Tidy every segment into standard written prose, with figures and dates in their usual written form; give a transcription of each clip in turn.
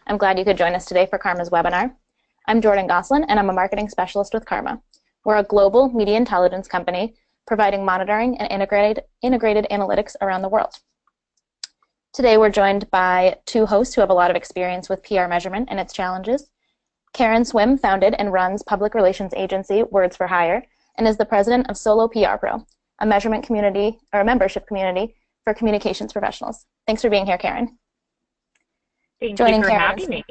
I'm glad you could join us today for CARMA's webinar. I'm Jordan Goslin, and I'm a marketing specialist with CARMA. We're a global media intelligence company providing monitoring and integrated analytics around the world. Today we're joined by two hosts who have a lot of experience with PR measurement and its challenges. Karen Swim founded and runs public relations agency Words for Hire and is the president of Solo PR Pro, a measurement community or a membership community for communications professionals. Thanks for being here, Karen. Thank you for having me.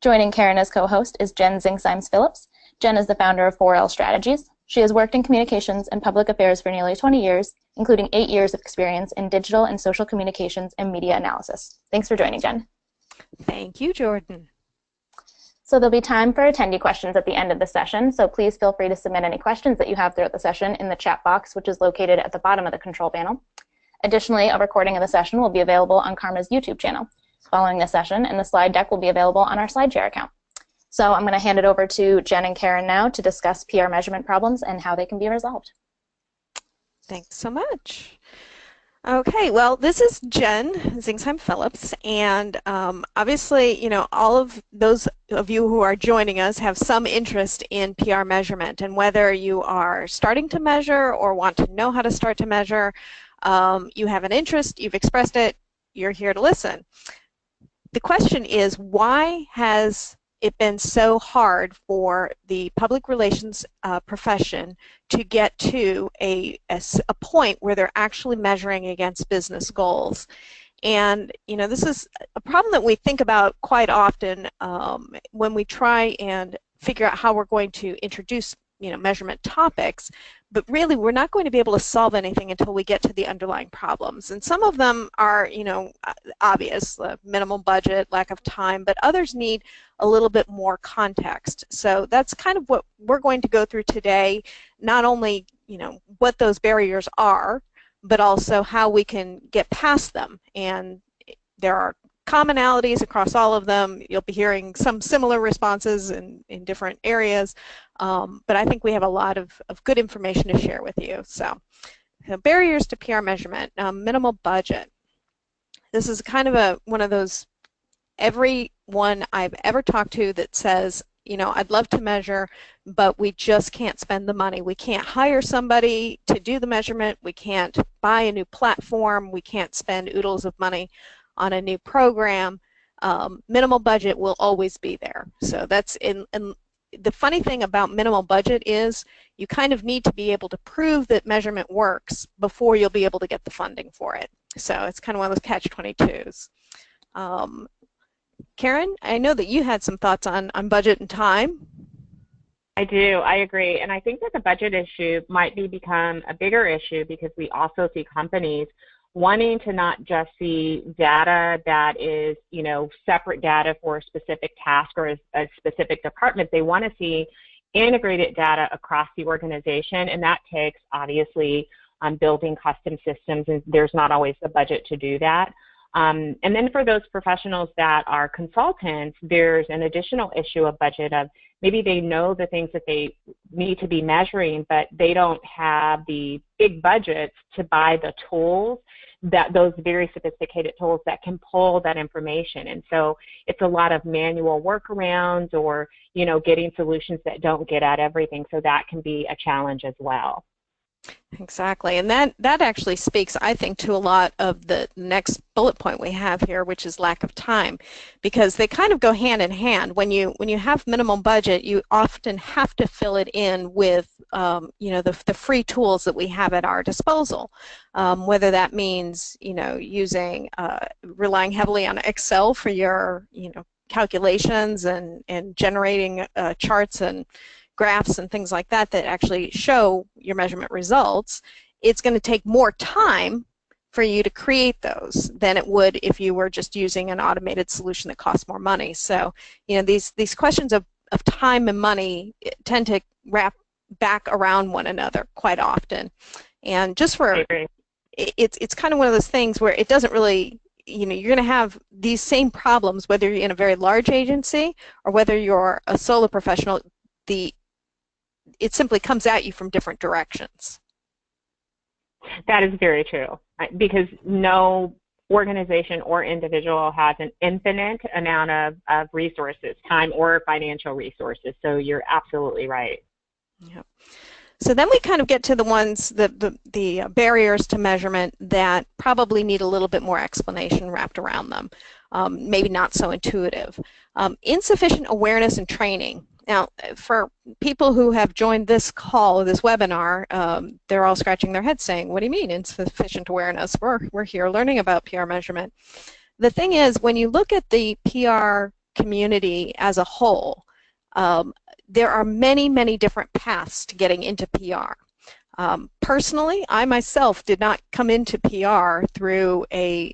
Joining Karen as co-host is Jen Zingsheim Phillips. Jen is the founder of 4L Strategies. She has worked in communications and public affairs for nearly 20 years, including 8 years of experience in digital and social communications and media analysis. Thanks for joining, Jen. Thank you, Jordan. So there'll be time for attendee questions at the end of the session, so please feel free to submit any questions that you have throughout the session in the chat box, which is located at the bottom of the control panel. Additionally, a recording of the session will be available on CARMA's YouTube channel following the session, and the slide deck will be available on our SlideShare account. So I'm going to hand it over to Jen and Karen now to discuss PR measurement problems and how they can be resolved. Thanks so much. Okay, well, this is Jen Zingsheim Phillips, and obviously, you know, all of those of you who are joining us have some interest in PR measurement, and whether you are starting to measure or want to know how to start to measure, you have an interest, you've expressed it, you're here to listen. The question is, why has it been so hard for the public relations profession to get to a point where they're actually measuring against business goals? And you know, this is a problem that we think about quite often when we try and figure out how we're going to introduce, you know, measurement topics, but really we're not going to be able to solve anything until we get to the underlying problems. And some of them are, you know, obvious, minimal budget, lack of time, but others need a little bit more context. So that's kind of what we're going to go through today, not only, you know, what those barriers are, but also how we can get past them. And there are commonalities across all of them. You'll be hearing some similar responses in different areas, but I think we have a lot of good information to share with you. So barriers to PR measurement, minimal budget. This is kind of one of those, everyone I've ever talked to that says, you know, I'd love to measure, but we just can't spend the money. We can't hire somebody to do the measurement. We can't buy a new platform. We can't spend oodles of money on a new program. Minimal budget will always be there. So that's and the funny thing about minimal budget is you kind of need to be able to prove that measurement works before you'll be able to get the funding for it. So it's kind of one of those catch-22s. Karen, I know that you had some thoughts on budget and time. I do. I agree. And I think that the budget issue might become a bigger issue because we also see companies wanting to not just see data that is, you know, separate data for a specific task or a specific department. They want to see integrated data across the organization, and that takes, obviously, building custom systems, and there's not always the budget to do that. And then for those professionals that are consultants, there's an additional issue of budget of maybe they know the things that they need to be measuring, but they don't have the big budgets to buy the tools, those very sophisticated tools that can pull that information. And so it's a lot of manual workarounds or, you know, getting solutions that don't get at everything. So that can be a challenge as well. Exactly, and that actually speaks, I think, to a lot of the next bullet point we have here, which is lack of time, because they kind of go hand in hand. When you have minimum budget, you often have to fill it in with you know, the free tools that we have at our disposal, whether that means, you know, using relying heavily on Excel for your, you know, calculations and generating charts and graphs and things like that that actually show your measurement results. It's going to take more time for you to create those than it would if you were just using an automated solution that costs more money. So, you know, these questions of time and money tend to wrap back around one another quite often. And just for, it's kind of one of those things where it doesn't really, you know, you're going to have these same problems whether you're in a very large agency or whether you're a solo professional. It simply comes at you from different directions. That is very true, because no organization or individual has an infinite amount of resources, time or financial resources. So you're absolutely right. Yep. So then we kind of get to the ones, the barriers to measurement that probably need a little bit more explanation wrapped around them, maybe not so intuitive. Insufficient awareness and training. Now, for people who have joined this call, this webinar, they're all scratching their heads saying, what do you mean insufficient awareness? We're here learning about PR measurement. The thing is, when you look at the PR community as a whole, there are many, many different paths to getting into PR. Personally, I myself did not come into PR through a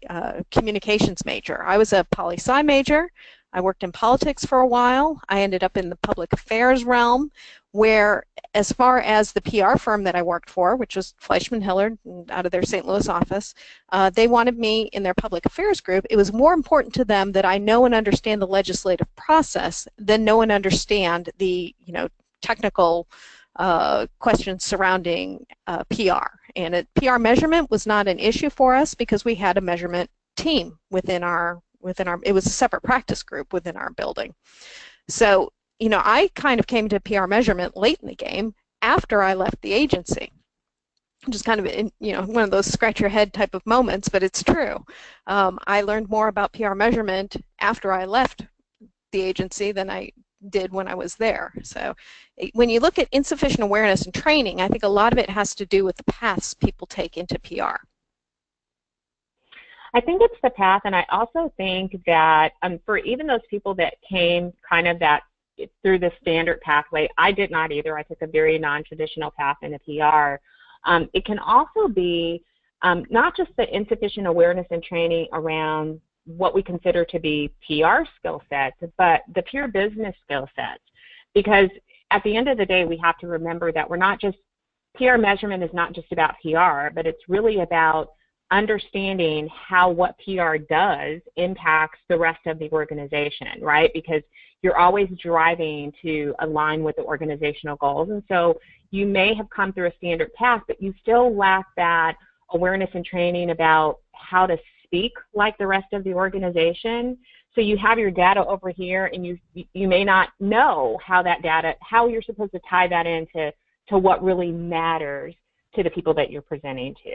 communications major. I was a poli-sci major. I worked in politics for a while. I ended up in the public affairs realm, where as far as the PR firm that I worked for, which was Fleischman Hillard out of their St. Louis office, they wanted me in their public affairs group. It was more important to them that I know and understand the legislative process than know and understand the technical questions surrounding PR. And PR measurement was not an issue for us because we had a measurement team within our, it was a separate practice group within our building. So, I kind of came to PR measurement late in the game after I left the agency. Just kind of, one of those scratch your head type of moments, but it's true. I learned more about PR measurement after I left the agency than I did when I was there. So when you look at insufficient awareness and training, I think a lot of it has to do with the paths people take into PR. I think it's the path, and I also think that for even those people that came kind of through the standard pathway, I did not either. I took a very non-traditional path into PR. It can also be not just the insufficient awareness and training around what we consider to be PR skill sets, but the pure business skill sets. Because at the end of the day, we have to remember that we're not just, PR measurement is not just about PR, but it's really about understanding how what PR does impacts the rest of the organization, right? Because you're always driving to align with the organizational goals. And so you may have come through a standard path, but you still lack that awareness and training about how to speak like the rest of the organization. So you have your data over here, and you may not know how that data, how you're supposed to tie that into what really matters to the people that you're presenting to.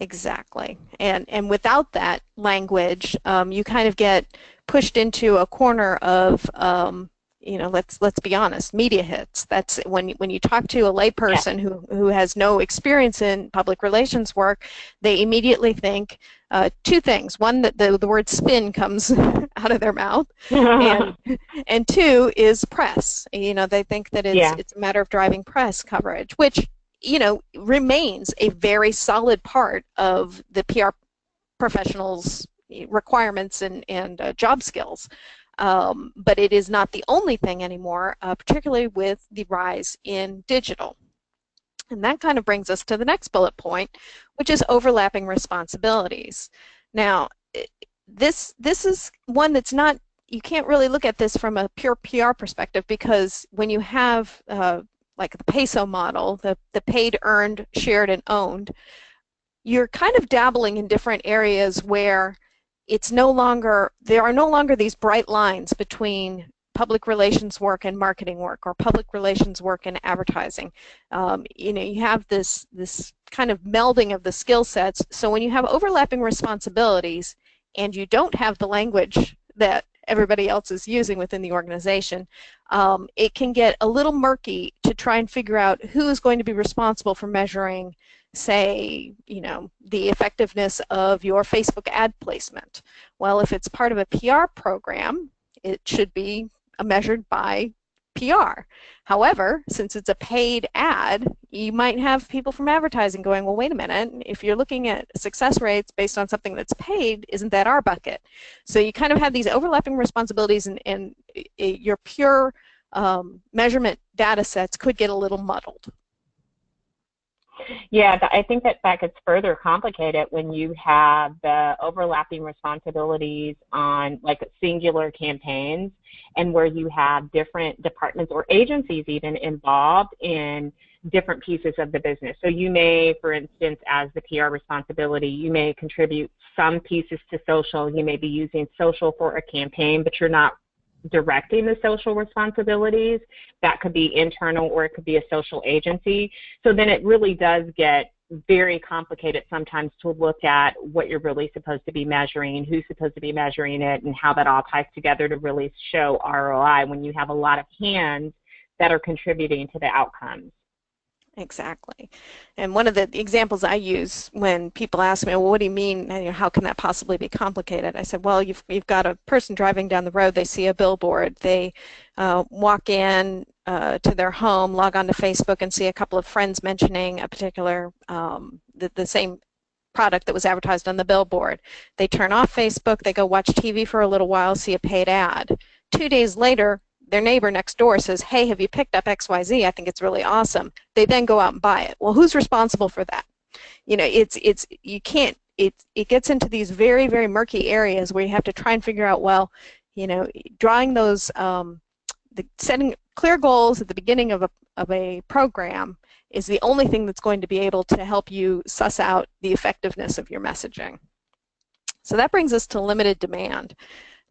Exactly. And without that language, you kind of get pushed into a corner of, let's be honest, media hits. That's when you talk to a layperson who has no experience in public relations work, they immediately think two things. One, that the word spin comes out of their mouth, and two is press. They think that it's a matter of driving press coverage, which remains a very solid part of the PR professionals' requirements and job skills. But it is not the only thing anymore, particularly with the rise in digital. And that kind of brings us to the next bullet point, which is overlapping responsibilities. Now, this is one that's not, you can't really look at this from a pure PR perspective, because when you have like the peso model, the paid, earned, shared, and owned, you're kind of dabbling in different areas where it's no longer, there are no longer these bright lines between public relations work and marketing work, or public relations work and advertising. You have this kind of melding of the skill sets. So when you have overlapping responsibilities and you don't have the language that everybody else is using within the organization, it can get a little murky to try and figure out who is going to be responsible for measuring, say, the effectiveness of your Facebook ad placement. Well, if it's part of a PR program, it should be measured by PR. However, since it's a paid ad, you might have people from advertising going, well, wait a minute, if you're looking at success rates based on something that's paid, isn't that our bucket? So you kind of have these overlapping responsibilities, and your pure measurement data sets could get a little muddled. Yeah, I think that gets further complicated when you have the overlapping responsibilities on like singular campaigns, and where you have different departments or agencies even involved in different pieces of the business. So you may, for instance, as the PR responsibility, you may contribute some pieces to social. You may be using social for a campaign, but you're not directing the social responsibilities. That could be internal, or it could be a social agency. So then it really does get very complicated sometimes to look at what you're really supposed to be measuring, who's supposed to be measuring it, and how that all ties together to really show ROI when you have a lot of hands that are contributing to the outcomes. Exactly. And one of the examples I use when people ask me, well, what do you mean, how can that possibly be complicated? I said, well, you've got a person driving down the road, they see a billboard, they walk in to their home, log on to Facebook and see a couple of friends mentioning a particular, the same product that was advertised on the billboard. They turn off Facebook, they go watch TV for a little while, see a paid ad. 2 days later, their neighbor next door says, hey, have you picked up XYZ? I think it's really awesome. They then go out and buy it. Well, who's responsible for that? You know, you can't, it gets into these very, very murky areas where you have to try and figure out, well, you know, drawing those, setting clear goals at the beginning of a program is the only thing that's going to be able to help you suss out the effectiveness of your messaging. So that brings us to limited demand.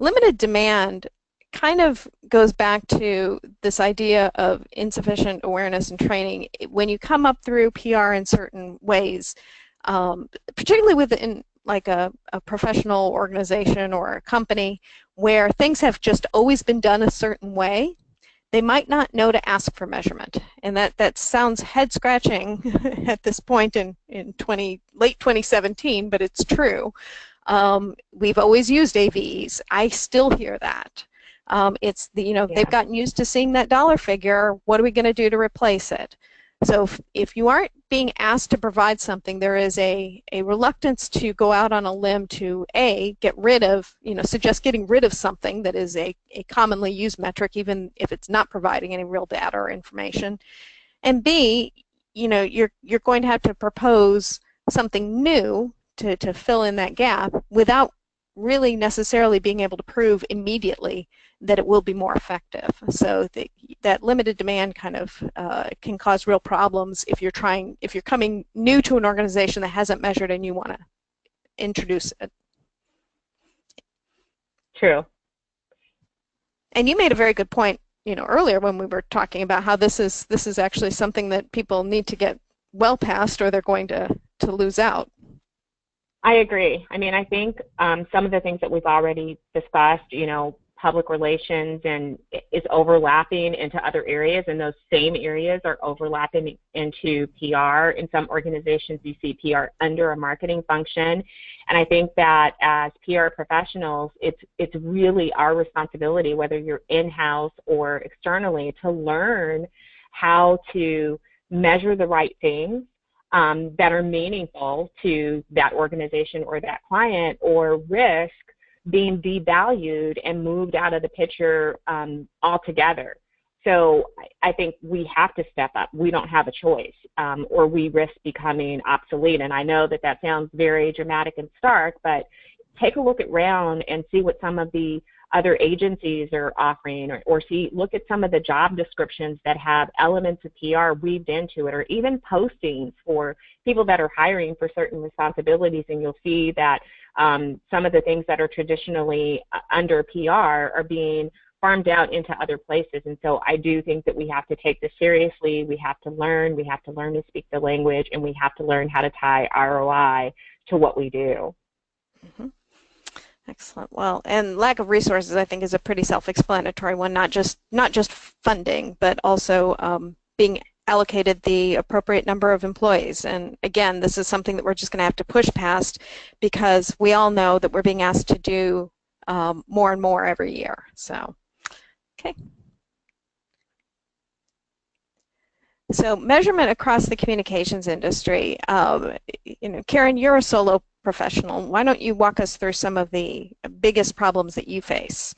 Limited demand kind of goes back to this idea of insufficient awareness and training. When you come up through PR in certain ways, particularly within like a professional organization or a company where things have just always been done a certain way, they might not know to ask for measurement. And that sounds head-scratching at this point in late 2017, but it's true. We've always used AVEs. I still hear that. It's the, they've gotten used to seeing that dollar figure. What are we going to do to replace it? So if you aren't being asked to provide something, there is a reluctance to go out on a limb to get rid of, suggest getting rid of something that is a commonly used metric, even if it's not providing any real data or information. And B, you're going to have to propose something new to fill in that gap without really necessarily being able to prove immediately that it will be more effective. So that limited demand kind of can cause real problems if you're coming new to an organization that hasn't measured and you want to introduce it. True. And you made a very good point, earlier when we were talking about how this is actually something that people need to get well past, or they're going to lose out. I agree. I mean, I think some of the things that we've already discussed, public relations and is overlapping into other areas, and those same areas are overlapping into PR. In some organizations, you see PR under a marketing function, and I think that as PR professionals, it's really our responsibility, whether you're in-house or externally, to learn how to measure the right things that are meaningful to that organization or that client, or risk being devalued and moved out of the picture altogether. So I think we have to step up. We don't have a choice, or we risk becoming obsolete. And I know that sounds very dramatic and stark, but take a look around and see what some of the other agencies are offering, or look at some of the job descriptions that have elements of PR weaved into it, or even postings for people that are hiring for certain responsibilities, and you'll see that some of the things that are traditionally under PR are being farmed out into other places. And so I do think that we have to take this seriously. We have to learn to speak the language, and we have to learn how to tie ROI to what we do. Mm-hmm. Excellent. Well, and lack of resources, I think, is a pretty self-explanatory one. Not just funding, but also being allocated the appropriate number of employees. And again, this is something that we're just going to have to push past, because we all know that we're being asked to do more and more every year. So, okay. So measurement across the communications industry. Karen, you're a solo professional. Why don't you walk us through some of the biggest problems that you face?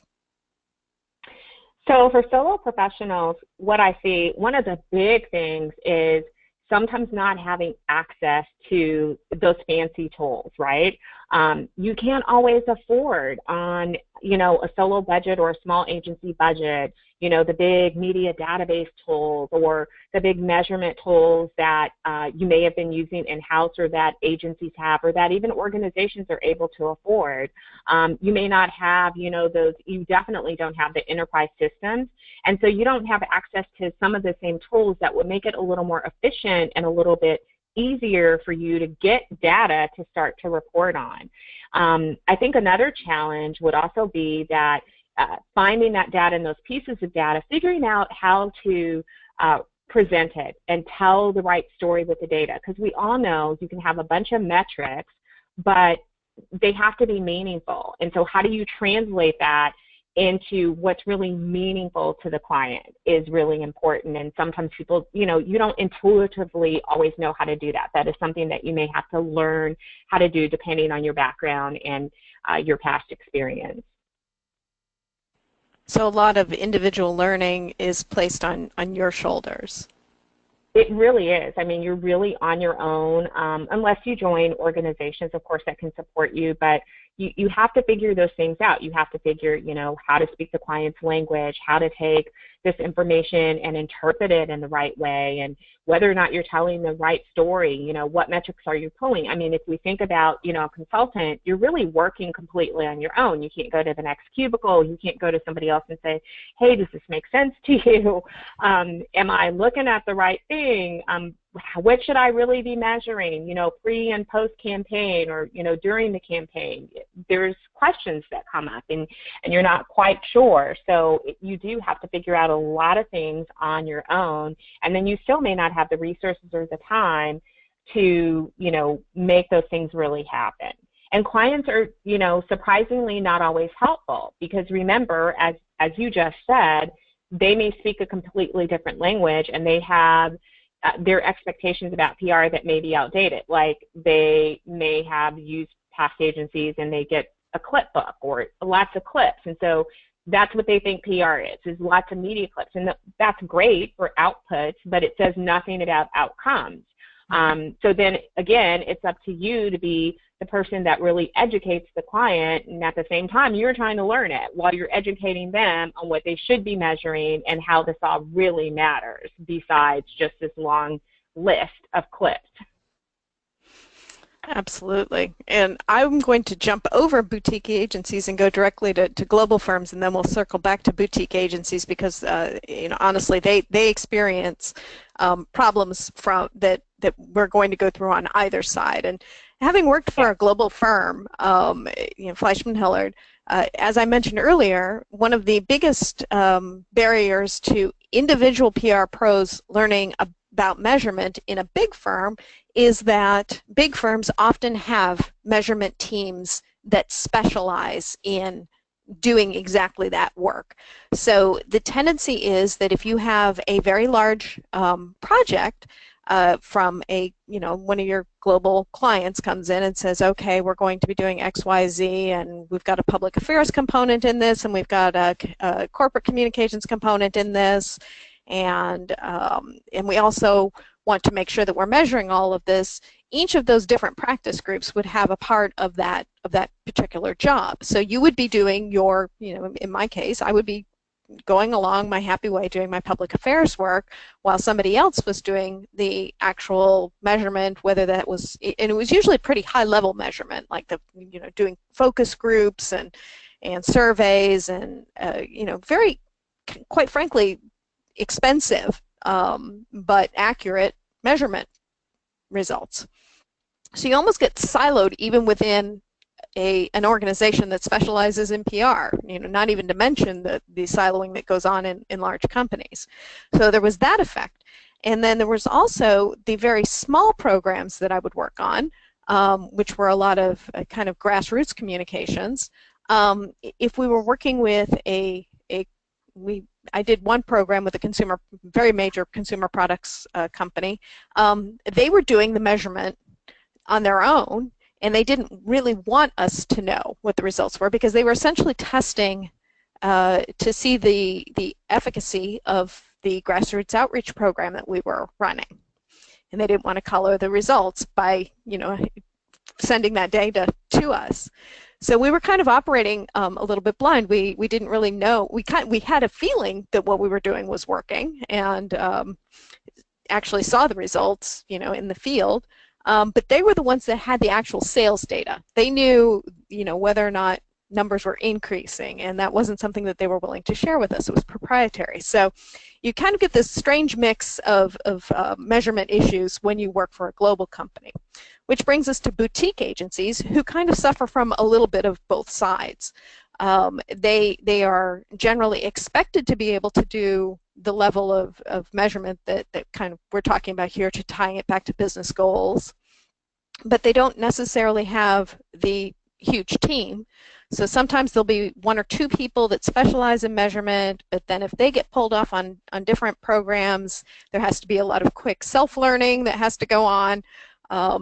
So for solo professionals, what I see, one of the big things is sometimes not having access to those fancy tools, right? You can't always afford on, a solo budget or a small agency budget, the big media database tools or the big measurement tools that you may have been using in-house or that agencies have or that even organizations are able to afford. You may not have, you definitely don't have the enterprise systems, and so you don't have access to some of the same tools that would make it a little more efficient and a little bit easier for you to get data to start to report on. I think another challenge would also be that finding that data and those pieces of data, figuring out how to present it and tell the right story with the data, because we all know you can have a bunch of metrics, but they have to be meaningful. And so how do you translate that into what's really meaningful to the client is really important. And sometimes people, you don't intuitively always know how to do that. That is something that you may have to learn how to do depending on your background and your past experience. So a lot of individual learning is placed on your shoulders. It really is. I mean, you're really on your own, unless you join organizations, of course, that can support you, but you have to figure those things out. You have to figure, how to speak the client's language, how to take this information and interpret it in the right way, and whether or not you're telling the right story, what metrics are you pulling? I mean, if we think about, a consultant, you're really working completely on your own. You can't go to the next cubicle. You can't go to somebody else and say, hey, does this make sense to you? Am I looking at the right thing? What should I really be measuring, pre and post campaign or, during the campaign? There's questions that come up and you're not quite sure. So you do have to figure out a lot of things on your own, and then you still may not have the resources or the time to, make those things really happen. And clients are, surprisingly not always helpful, because remember, as you just said, they may speak a completely different language and they have their expectations about PR that may be outdated. Like they may have used past agencies and they get a clip book or lots of clips. And so that's what they think PR is lots of media clips. And that's great for outputs, but it says nothing about outcomes. So then again, it's up to you to be the person that really educates the client, and at the same time you're trying to learn it while you're educating them on what they should be measuring and how this all really matters besides just this long list of clips. Absolutely. And I'm going to jump over boutique agencies and go directly to global firms, and then we'll circle back to boutique agencies because, honestly, they experience problems that we're going to go through on either side. And having worked for a global firm, Fleishman Hillard, as I mentioned earlier, one of the biggest barriers to individual PR pros learning about measurement in a big firm is that big firms often have measurement teams that specialize in doing exactly that work. So the tendency is that if you have a very large project from one of your global clients comes in and says, okay, we're going to be doing X, Y, Z, and we've got a public affairs component in this, and we've got a corporate communications component in this, and we also want to make sure that we're measuring all of this. Each of those different practice groups would have a part of that particular job. So you would be doing your, in my case, I would be going along my happy way doing my public affairs work while somebody else was doing the actual measurement, whether that was, and it was usually pretty high level measurement, like doing focus groups and surveys and very, quite frankly, expensive but accurate measurement results. So you almost get siloed even within an organization that specializes in PR, not even to mention the siloing that goes on in large companies. So there was that effect. And then there was also the very small programs that I would work on, which were a lot of kind of grassroots communications. If we were working with I did one program with a very major consumer products company. They were doing the measurement on their own, and they didn't really want us to know what the results were because they were essentially testing to see the efficacy of the grassroots outreach program that we were running. And they didn't want to color the results by, sending that data to us. So we were kind of operating a little bit blind. We didn't really know. We had a feeling that what we were doing was working, and actually saw the results, in the field. But they were the ones that had the actual sales data. They knew, whether or not numbers were increasing, and that wasn't something that they were willing to share with us. It was proprietary. So you kind of get this strange mix of measurement issues when you work for a global company, which brings us to boutique agencies who kind of suffer from a little bit of both sides. They are generally expected to be able to do the level of measurement that kind of we're talking about here, to tying it back to business goals, but they don't necessarily have the huge team. So sometimes there'll be one or two people that specialize in measurement, but then if they get pulled off on different programs, there has to be a lot of quick self-learning that has to go on.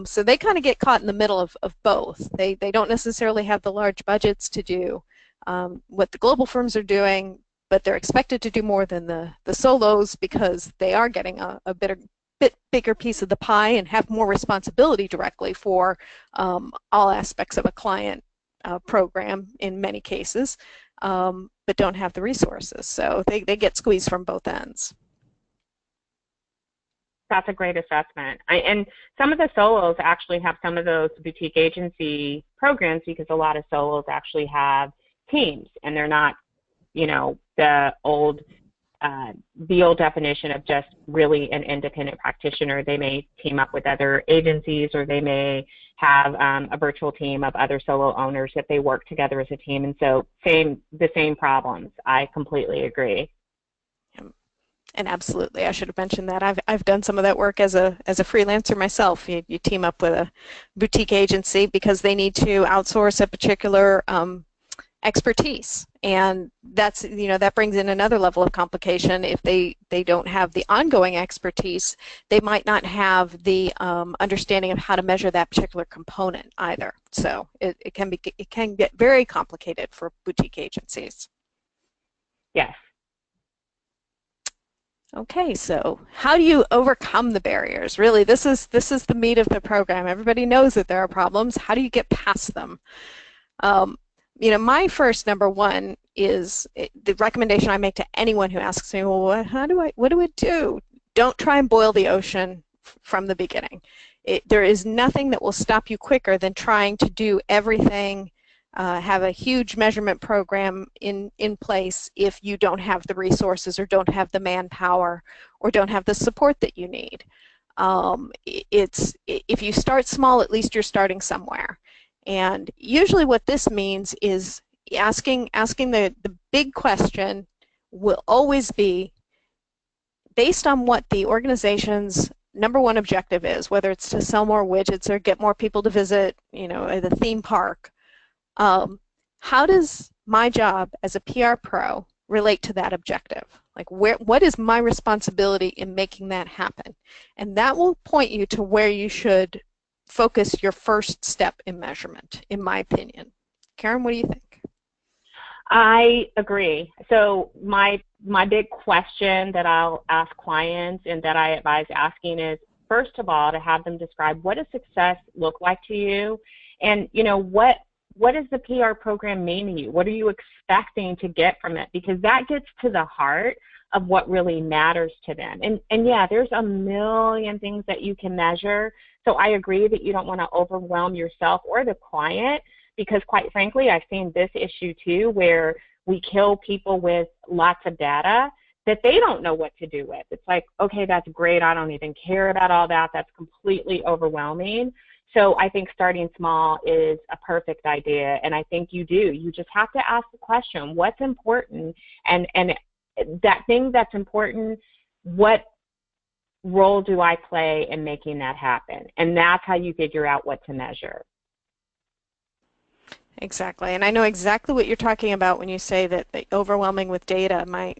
So they kind of get caught in the middle of both. They don't necessarily have the large budgets to do what the global firms are doing, but they're expected to do more than the solos, because they are getting a bit bigger piece of the pie and have more responsibility directly for all aspects of a client program in many cases, but don't have the resources. So they get squeezed from both ends. That's a great assessment. And some of the solos actually have some of those boutique agency programs, because a lot of solos actually have teams, and they're not, the old definition of just really an independent practitioner. They may team up with other agencies, or they may have a virtual team of other solo owners that they work together as a team. And so the same problems. I completely agree. And absolutely, I should have mentioned that. I've done some of that work as a freelancer myself. You team up with a boutique agency because they need to outsource a particular expertise, and that's that brings in another level of complication. If they don't have the ongoing expertise, they might not have the understanding of how to measure that particular component either. So it can get very complicated for boutique agencies. Yes. Okay, so how do you overcome the barriers? Really, this is the meat of the program. Everybody knows that there are problems. How do you get past them? My first number one is the recommendation I make to anyone who asks me, well, what do I do? Don't try and boil the ocean from the beginning. There is nothing that will stop you quicker than trying to do everything, have a huge measurement program in place if you don't have the resources, or don't have the manpower, or don't have the support that you need. If you start small, at least you're starting somewhere. And usually what this means is asking the big question will always be based on what the organization's number one objective is, whether it's to sell more widgets or get more people to visit, the theme park. How does my job as a PR pro relate to that objective? Like, what is my responsibility in making that happen? And that will point you to where you should focus your first step in measurement, in my opinion. Karen, what do you think? I agree. So my big question that I'll ask clients and that I advise asking is, first of all, to have them describe what does success look like to you, and what does the PR program mean to you? What are you expecting to get from it? Because that gets to the heart of what really matters to them. And yeah, there's a million things that you can measure. So I agree that you don't want to overwhelm yourself or the client, because quite frankly, I've seen this issue too, where we kill people with lots of data that they don't know what to do with. It's like, okay, that's great. I don't even care about all that. That's completely overwhelming. So I think starting small is a perfect idea, and I think you do. You just have to ask the question, what's important? And that thing that's important, what role do I play in making that happen? And that's how you figure out what to measure. Exactly, and I know exactly what you're talking about when you say that overwhelming with data. My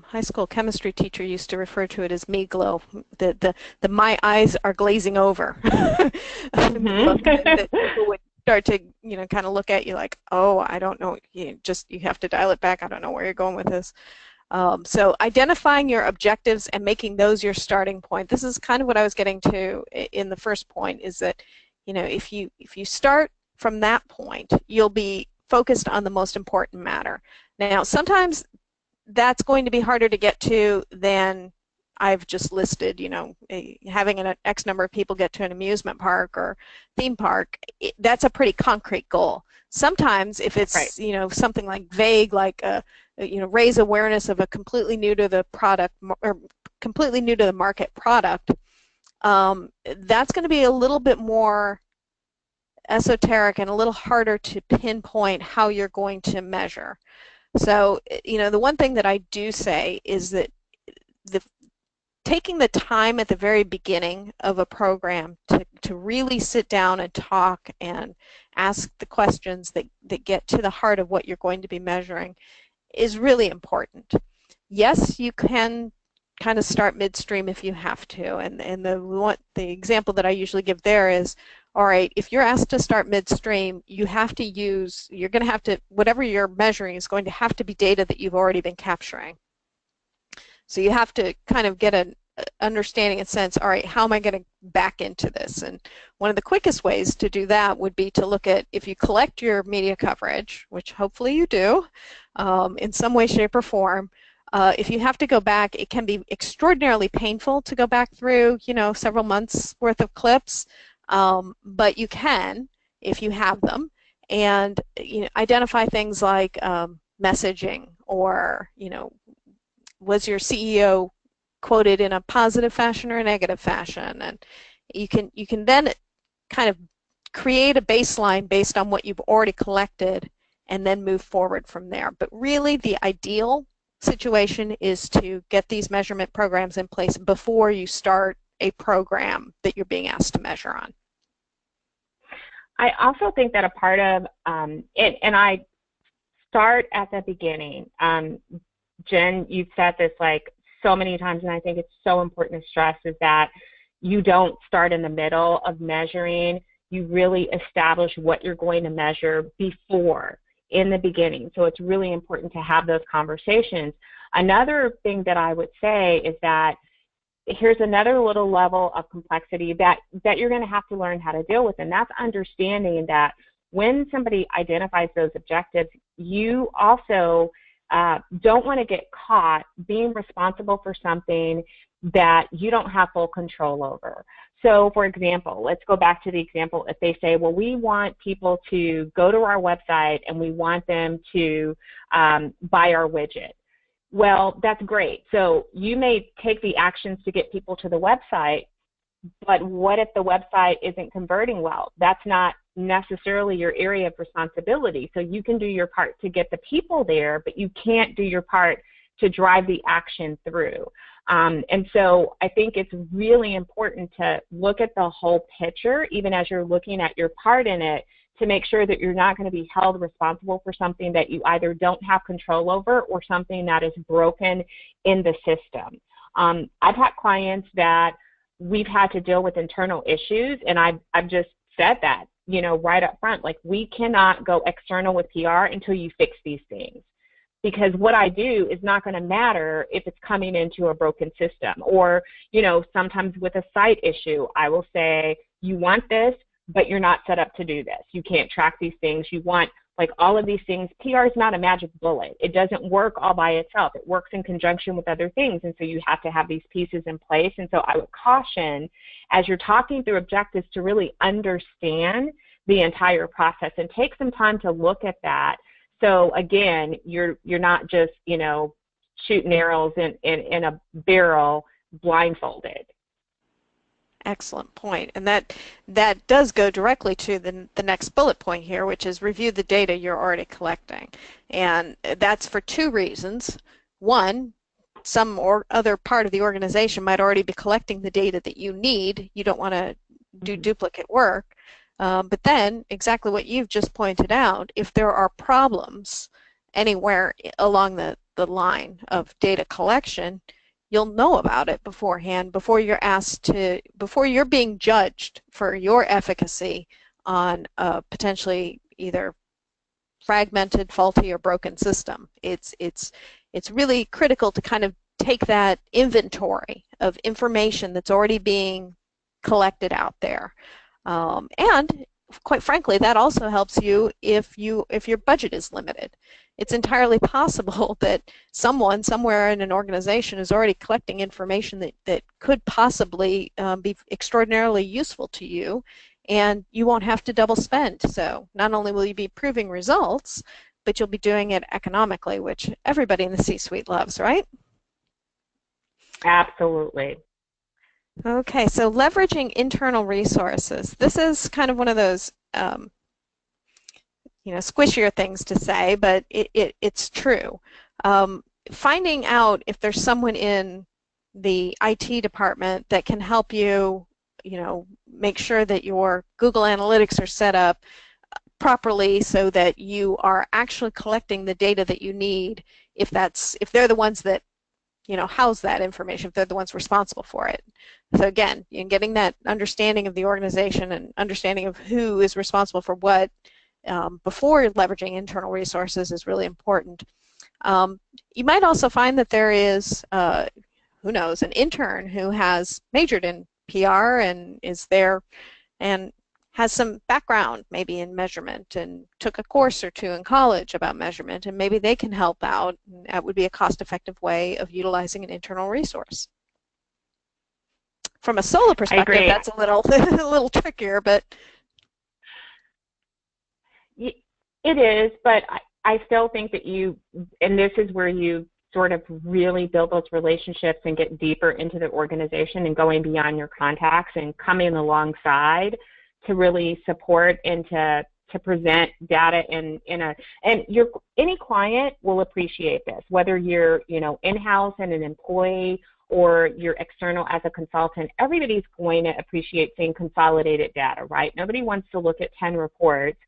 high school chemistry teacher used to refer to it as me glow. The my eyes are glazing over. That people would start to kind of look at you like, oh, I don't know. You have to dial it back. I don't know where you're going with this. So identifying your objectives and making those your starting point. This is kind of what I was getting to in the first point, is that if you start from that point, you'll be focused on the most important matter. Now, sometimes that's going to be harder to get to than I've just listed, having an X number of people get to an amusement park or theme park. That's a pretty concrete goal. Sometimes if it's, right. Something like vague, like, raise awareness of a completely new to the product or completely new to the market product, that's going to be a little bit more esoteric and a little harder to pinpoint how you're going to measure. So, the one thing that I do say is that taking the time at the very beginning of a program to really sit down and talk and ask the questions that get to the heart of what you're going to be measuring is really important. Yes, you can kind of start midstream if you have to, and the example that I usually give there is, all right, if you're asked to start midstream, you're going to have to, whatever you're measuring is going to have to be data that you've already been capturing. So you have to kind of get an understanding and sense, all right, how am I going to back into this? And one of the quickest ways to do that would be to look at, if you collect your media coverage, which hopefully you do, in some way, shape, or form, if you have to go back, it can be extraordinarily painful to go back through, several months worth of clips, but you can, if you have them, and identify things like messaging, or was your CEO quoted in a positive fashion or a negative fashion, and you can then kind of create a baseline based on what you've already collected and then move forward from there. But really the ideal situation is to get these measurement programs in place before you start a program that you're being asked to measure on. I also think that a part of it, and I start at the beginning. Jen, you've said this like so many times, and I think it's so important to stress, is that you don't start in the middle of measuring. You really establish what you're going to measure before, in the beginning. So it's really important to have those conversations. Another thing that I would say is that here's another little level of complexity that you're going to have to learn how to deal with, and that's understanding that when somebody identifies those objectives, you also don't want to get caught being responsible for something that you don't have full control over. So, for example, let's go back to the example. If they say, well, we want people to go to our website and we want them to buy our widget. Well, that's great. So you may take the actions to get people to the website, but what if the website isn't converting well? That's not necessarily your area of responsibility. So you can do your part to get the people there, but you can't do your part to drive the action through. And so I think it's really important to look at the whole picture, even as you're looking at your part in it, to make sure that you're not going to be held responsible for something that you either don't have control over or something that is broken in the system. I've had clients that we've had to deal with internal issues, and I've just said that, right up front, like, we cannot go external with PR until you fix these things. Because what I do is not going to matter if it's coming into a broken system. Or, sometimes with a site issue, I will say, you want this, but you're not set up to do this. You can't track these things. You want, like, all of these things. PR is not a magic bullet. It doesn't work all by itself. It works in conjunction with other things. And so you have to have these pieces in place. And so I would caution, as you're talking through objectives, to really understand the entire process and take some time to look at that. So again, you're not just, shooting arrows in a barrel blindfolded. Excellent point. And that does go directly to the next bullet point here, which is review the data you're already collecting. And that's for two reasons. One, some or other part of the organization might already be collecting the data that you need. You don't want to do duplicate work. But then, exactly what you've just pointed out, if there are problems anywhere along the line of data collection, you'll know about it beforehand, before you're being judged for your efficacy on a potentially either fragmented, faulty, or broken system. It's really critical to kind of take that inventory of information that's already being collected out there. And quite frankly, that also helps you if your budget is limited. It's entirely possible that someone somewhere in an organization is already collecting information that could possibly be extraordinarily useful to you, and you won't have to double spend. So not only will you be proving results, but you'll be doing it economically, which everybody in the C-suite loves, right? Absolutely. Okay, so leveraging internal resources. This is kind of one of those squishier things to say, but it's true. Finding out if there's someone in the IT department that can help you, make sure that your Google Analytics are set up properly so that you are actually collecting the data that you need, if they're the ones that house that information, if they're the ones responsible for it. So again, getting that understanding of the organization and understanding of who is responsible for what before leveraging internal resources is really important. You might also find that there is, who knows, an intern who has majored in PR and is there and has some background maybe in measurement and took a course or two in college about measurement, and maybe they can help out. That would be a cost-effective way of utilizing an internal resource. From a solo perspective, that's a little a little trickier, but it is. But I still think that and this is where you sort of really build those relationships and get deeper into the organization and going beyond your contacts and coming alongside to really support and to present data and any client will appreciate this, whether you're in-house and an employee or you're external as a consultant. Everybody's going to appreciate seeing consolidated data, right? Nobody wants to look at 10 reports.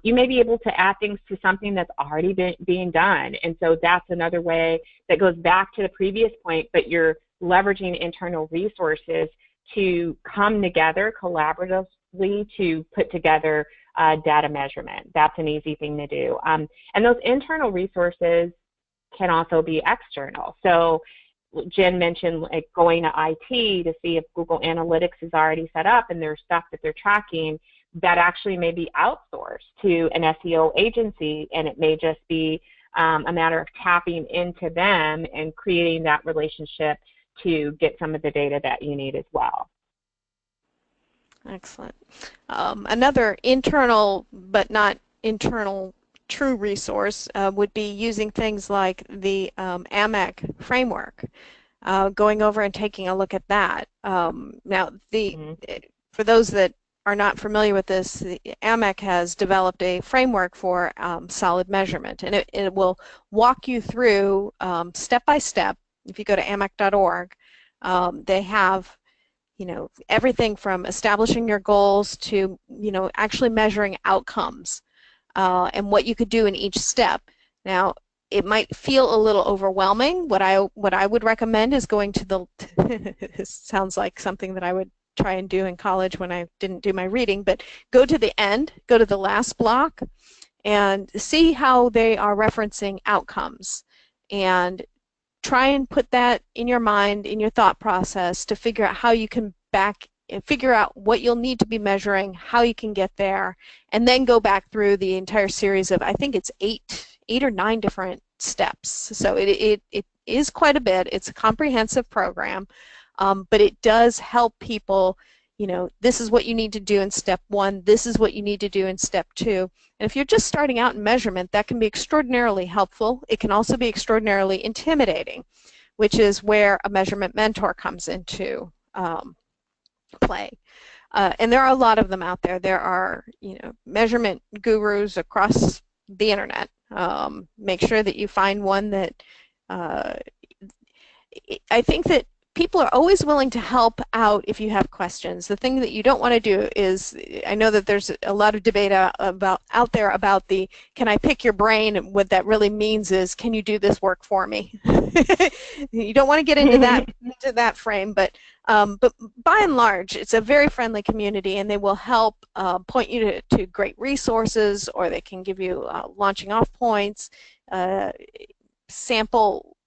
You may be able to add things to something that's already being done, and so that's another way that goes back to the previous point, but you're leveraging internal resources to come together collaboratively to put together data measurement. That's an easy thing to do. And those internal resources can also be external. So Jen mentioned like going to IT to see if Google Analytics is already set up and there's stuff that they're tracking that actually may be outsourced to an SEO agency, and it may just be a matter of tapping into them and creating that relationship to get some of the data that you need as well. Excellent. Another internal but not internal true resource would be using things like the Amick Framework, going over and taking a look at that. Now, for those that are not familiar with this, Amick has developed a framework for solid measurement, and it will walk you through step by step. If you go to amick.org, they have everything from establishing your goals to, actually measuring outcomes and what you could do in each step. Now, it might feel a little overwhelming. What I would recommend is going to the, this sounds like something that I would try and do in college when I didn't do my reading, but go to the end, go to the last block, and see how they are referencing outcomes. And try and put that in your mind, in your thought process, to figure out how you can figure out what you'll need to be measuring, how you can get there, and then go back through the entire series of, I think it's eight or nine different steps. So it is quite a bit. It's a comprehensive program, but it does help people. This is what you need to do in step 1. This is what you need to do in step 2. And if you're just starting out in measurement, that can be extraordinarily helpful. It can also be extraordinarily intimidating, which is where a measurement mentor comes into play. And there are a lot of them out there. There are, measurement gurus across the internet. Make sure that you find one that I think that people are always willing to help out if you have questions. The thing that you don't want to do is, I know that there's a lot of debate out there about the, can I pick your brain? And what that really means is, can you do this work for me? You don't want to get into that frame, but by and large, it's a very friendly community, and they will help point you to great resources, or they can give you launching off points, sample.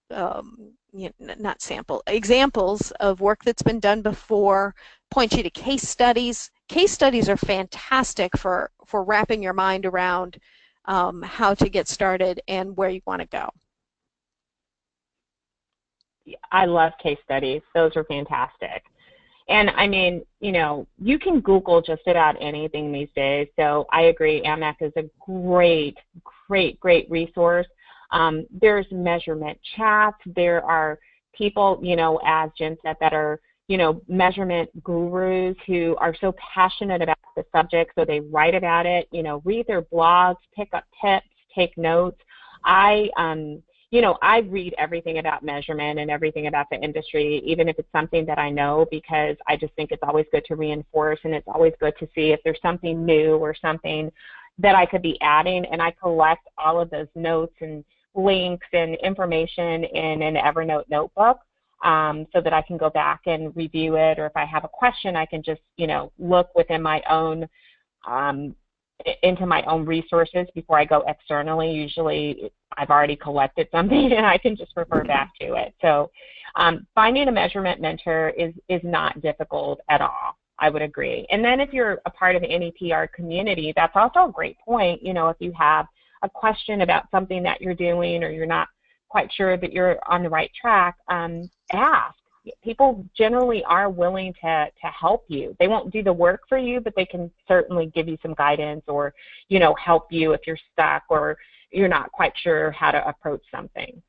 Not sample, examples of work that's been done before, point you to case studies. case studies are fantastic for wrapping your mind around how to get started and where you want to go. I love case studies. Those are fantastic. And I mean, you know, you can Google just about anything these days. So I agree, Amick is a great resource. There's measurement chats. There are people, you know, as Jen said, that are, you know, measurement gurus who are so passionate about the subject, so they write about it, you know, read their blogs, pick up tips, take notes. You know, I read everything about measurement and everything about the industry, even if it's something that I know, because I just think it's always good to reinforce, and it's always good to see if there's something new or something that I could be adding. And I collect all of those notes and links and information in an Evernote notebook so that I can go back and review it, or if I have a question, I can just, you know, look within my own into my own resources before I go externally. Usually I've already collected something and I can just refer back to it. So finding a measurement mentor is not difficult at all. I would agree. And then if you're a part of any PR community, that's also a great point. You know, if you have a question about something that you're doing, or you're not quite sure that you're on the right track, ask. People generally are willing to help you. They won't do the work for you, but they can certainly give you some guidance, or, you know, help you if you're stuck or you're not quite sure how to approach something.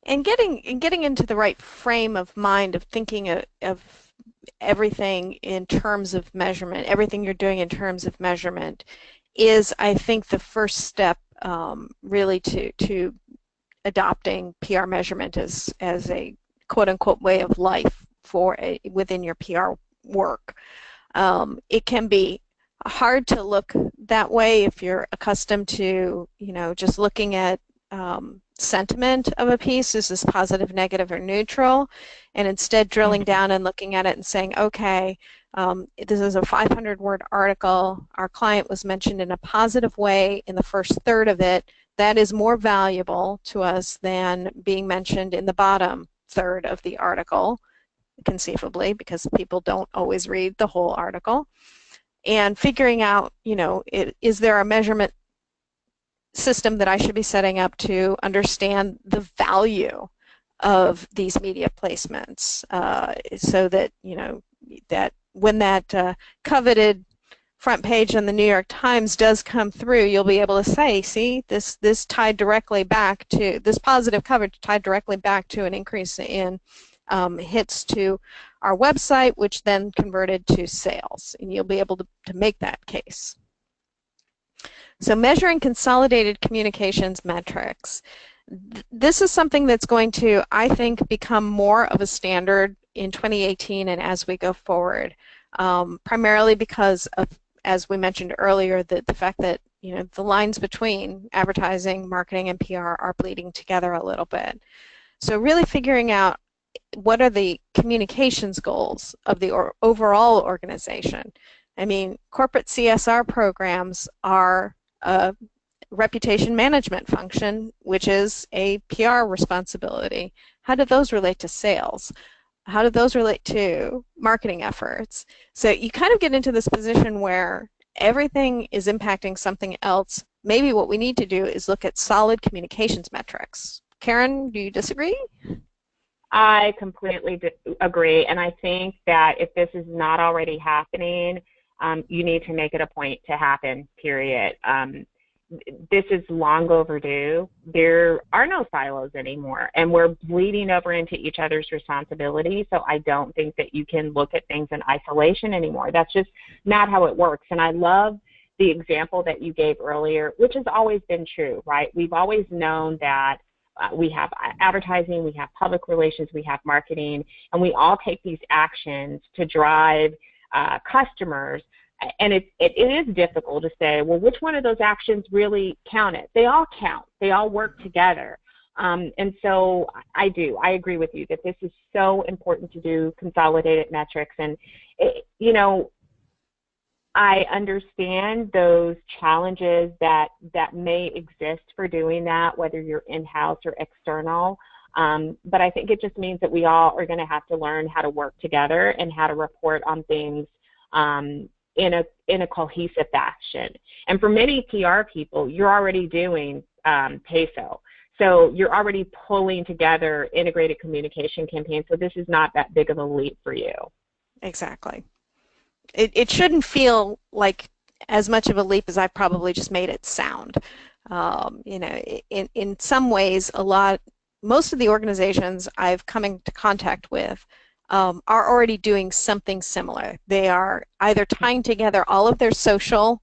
And getting into the right frame of mind of thinking of everything in terms of measurement, everything you're doing in terms of measurement, is, I think, the first step really to adopting PR measurement as a quote-unquote way of life within your PR work. It can be hard to look that way if you're accustomed to, you know, just looking at sentiment of a piece. Is this positive, negative, or neutral? And instead drilling down and looking at it and saying, okay, this is a 500-word article. Our client was mentioned in a positive way in the first third of it. That is more valuable to us than being mentioned in the bottom third of the article, conceivably, because people don't always read the whole article. And figuring out, you know, is there a measurement system that I should be setting up to understand the value of these media placements, so that, you know, that when that coveted front page on the New York Times does come through, you'll be able to say, see, this tied directly back to, this positive coverage tied directly back to an increase in hits to our website, which then converted to sales, and you'll be able to make that case. So measuring consolidated communications metrics. This is something that's going to, I think, become more of a standard in 2018 and as we go forward, primarily because of, as we mentioned earlier, the fact that, you know, the lines between advertising, marketing, and PR are bleeding together a little bit. So really figuring out what are the communications goals of the overall organization. I mean, corporate CSR programs are a reputation management function, which is a PR responsibility. How do those relate to sales? How do those relate to marketing efforts? So you kind of get into this position where everything is impacting something else. Maybe what we need to do is look at solid communications metrics. Karen, do you disagree? I completely agree, and I think that if this is not already happening, you need to make it a point to happen, period. This is long overdue. There are no silos anymore, and we're bleeding over into each other's responsibility, so I don't think that you can look at things in isolation anymore. That's just not how it works, and I love the example that you gave earlier, which has always been true, right? We've always known that we have advertising, we have public relations, we have marketing, and we all take these actions to drive customers. And it is difficult to say, well, which one of those actions really counted? They all count. They all work together. And so I agree with you that this is so important to do consolidated metrics. And, you know, I understand those challenges that may exist for doing that, whether you're in-house or external. But I think it just means that we all are going to have to learn how to work together and how to report on things in a cohesive fashion. And for many PR people, you're already doing PESO. So you're already pulling together integrated communication campaigns. So this is not that big of a leap for you. Exactly. It shouldn't feel like as much of a leap as I probably just made it sound. You know, in some ways, most of the organizations I've come into contact with are already doing something similar. They are either tying together all of their social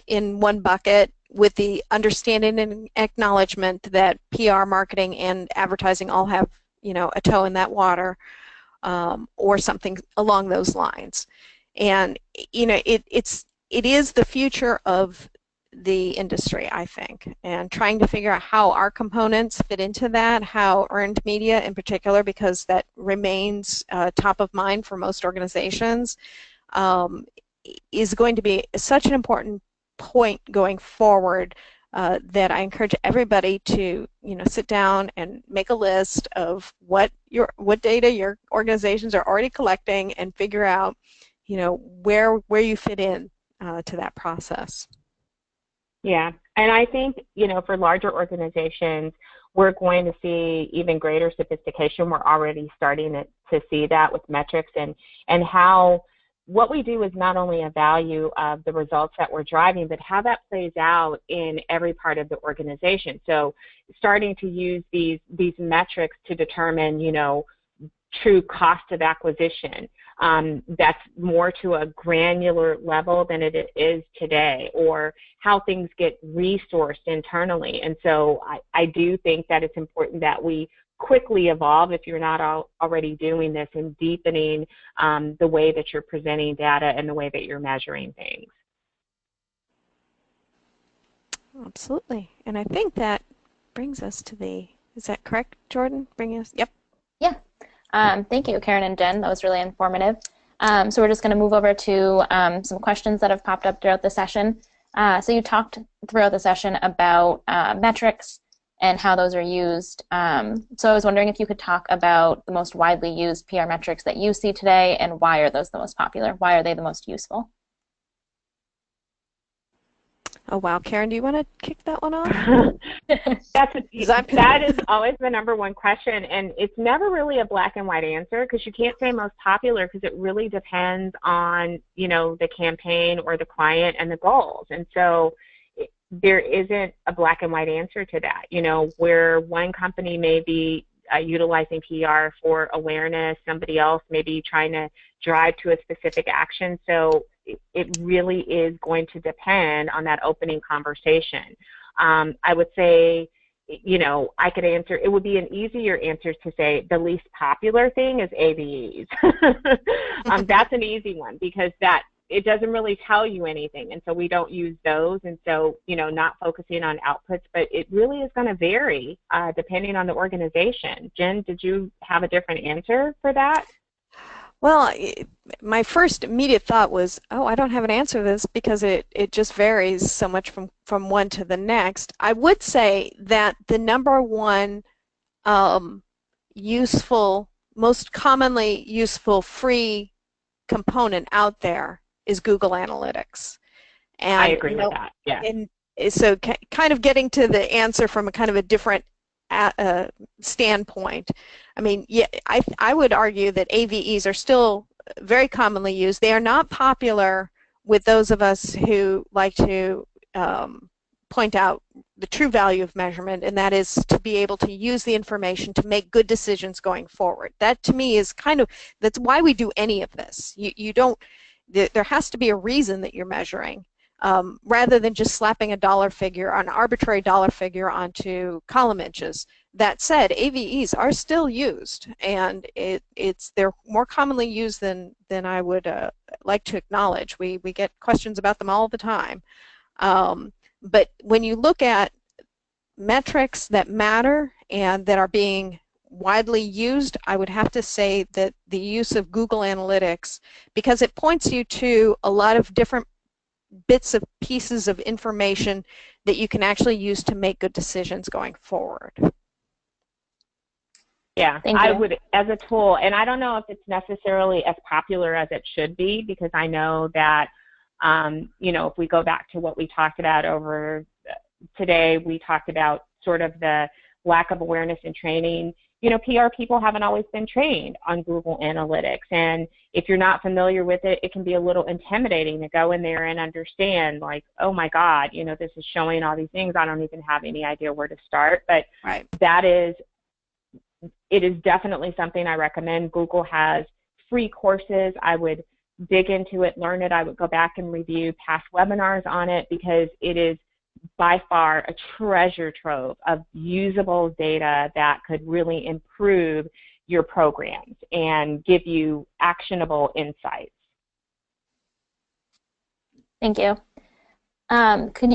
in one bucket with the understanding and acknowledgement that PR, marketing, and advertising all have, you know, a toe in that water, or something along those lines. And you know, it is the future of the industry, I think, and trying to figure out how our components fit into that, how earned media in particular, because that remains top of mind for most organizations, is going to be such an important point going forward, that I encourage everybody to, you know, sit down and make a list of what data your organizations are already collecting and figure out, you know, where you fit in to that process. Yeah, and I think, you know, for larger organizations, we're going to see even greater sophistication. We're already starting to see that with metrics and how what we do is not only a value of the results that we're driving, but how that plays out in every part of the organization. So starting to use these metrics to determine, you know, true cost of acquisition. That's more to a granular level than it is today, or how things get resourced internally. And so I do think that it's important that we quickly evolve, if you're not already doing this, and deepening the way that you're presenting data and the way that you're measuring things. Absolutely. And I think that brings us to is that correct, Jordan? Yep. Yeah. Thank you, Karen and Jen. That was really informative. So we're just going to move over to some questions that have popped up throughout the session. So you talked throughout the session about metrics and how those are used. So I was wondering if you could talk about the most widely used PR metrics that you see today, and why are those the most popular? Why are they the most useful? Oh, wow. Karen, do you want to kick that one off? That is always the number one question, and it's never really a black and white answer, because you can't say most popular, because it really depends on, you know, the campaign or the client and the goals. And so there isn't a black and white answer to that. You know, where one company may be utilizing PR for awareness, somebody else may be trying to drive to a specific action. So it really is going to depend on that opening conversation. I would say, you know, I could answer, it would be an easier answer to say the least popular thing is AVEs. That's an easy one, because it doesn't really tell you anything, and so we don't use those. And so, you know, not focusing on outputs, but it really is going to vary depending on the organization. Jen, did you have a different answer for that? Well, my first immediate thought was, oh, I don't have an answer to this, because it just varies so much from one to the next. I would say that the number one most commonly useful free component out there is Google Analytics. And I agree with that, yeah. And so kind of getting to the answer from a kind of a different standpoint. I mean, yeah, I would argue that AVEs are still very commonly used. They are not popular with those of us who like to point out the true value of measurement, and that is to be able to use the information to make good decisions going forward. That, to me, is that's why we do any of this. There has to be a reason that you're measuring, rather than just slapping an arbitrary dollar figure onto column inches. That said, AVEs are still used, and they're more commonly used than I would like to acknowledge. We get questions about them all the time. But when you look at metrics that matter and that are being widely used, I would have to say that the use of Google Analytics, because it points you to a lot of different bits of pieces of information that you can actually use to make good decisions going forward. Yeah, Thank I you. would, as a tool, and I don't know if it's necessarily as popular as it should be, because I know that, you know, if we go back to what we talked about over today, we talked about sort of the lack of awareness and training. You know, PR people haven't always been trained on Google Analytics, and if you're not familiar with it, it can be a little intimidating to go in there and understand, like, oh my God, you know, this is showing all these things. I don't even have any idea where to start. But Right. it is definitely something I recommend. Google has free courses. I would dig into it, learn it. I would go back and review past webinars on it, because it is by far a treasure trove of usable data that could really improve your programs and give you actionable insights. Thank you.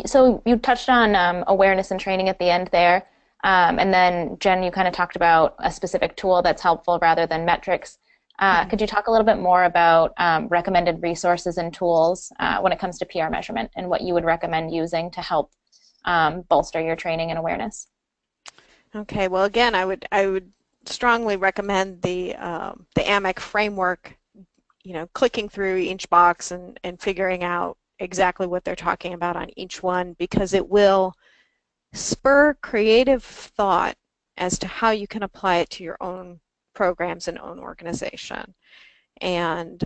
So you touched on awareness and training at the end there, and then Jen, you kind of talked about a specific tool that's helpful rather than metrics. Could you talk a little bit more about recommended resources and tools when it comes to PR measurement, and what you would recommend using to help bolster your training and awareness? Okay. Well, again, I would strongly recommend the Amick Framework. You know, clicking through each box and figuring out exactly what they're talking about on each one, because it will spur creative thought as to how you can apply it to your own programs and own organization. And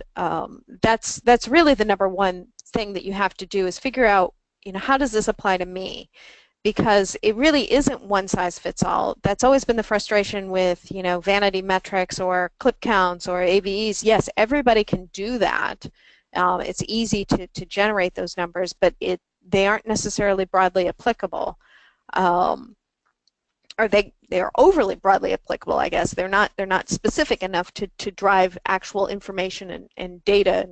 that's really the number one thing that you have to do, is figure out, you know, how does this apply to me? Because it really isn't one size fits all. That's always been the frustration with, you know, vanity metrics or clip counts or AVEs. Yes, everybody can do that. It's easy to generate those numbers, but they aren't necessarily broadly applicable. Or they're overly broadly applicable, I guess. They're not specific enough to drive actual information and data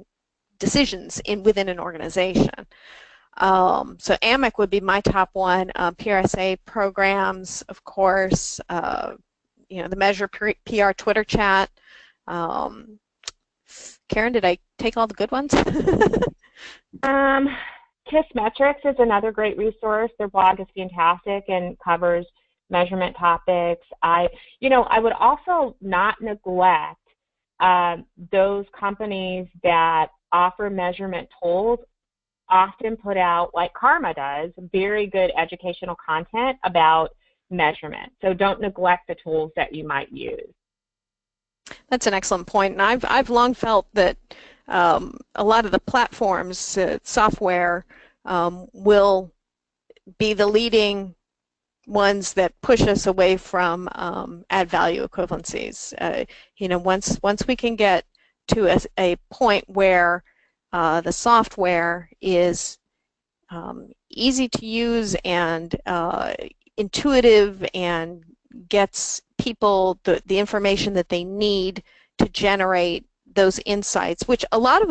decisions within an organization. So Amick would be my top one. PRSA programs, of course. You know, the Measure PR Twitter chat. Karen, did I take all the good ones? KISSmetrics is another great resource. Their blog is fantastic and covers measurement topics. I would also not neglect those companies that offer measurement tools. Often put out, like CARMA does, very good educational content about measurement. So don't neglect the tools that you might use. That's an excellent point, and I've long felt that a lot of the platforms, software, will be the leading ones that push us away from add value equivalencies. You know, once we can get to a point where the software is easy to use and intuitive and gets people the information that they need to generate those insights, which a lot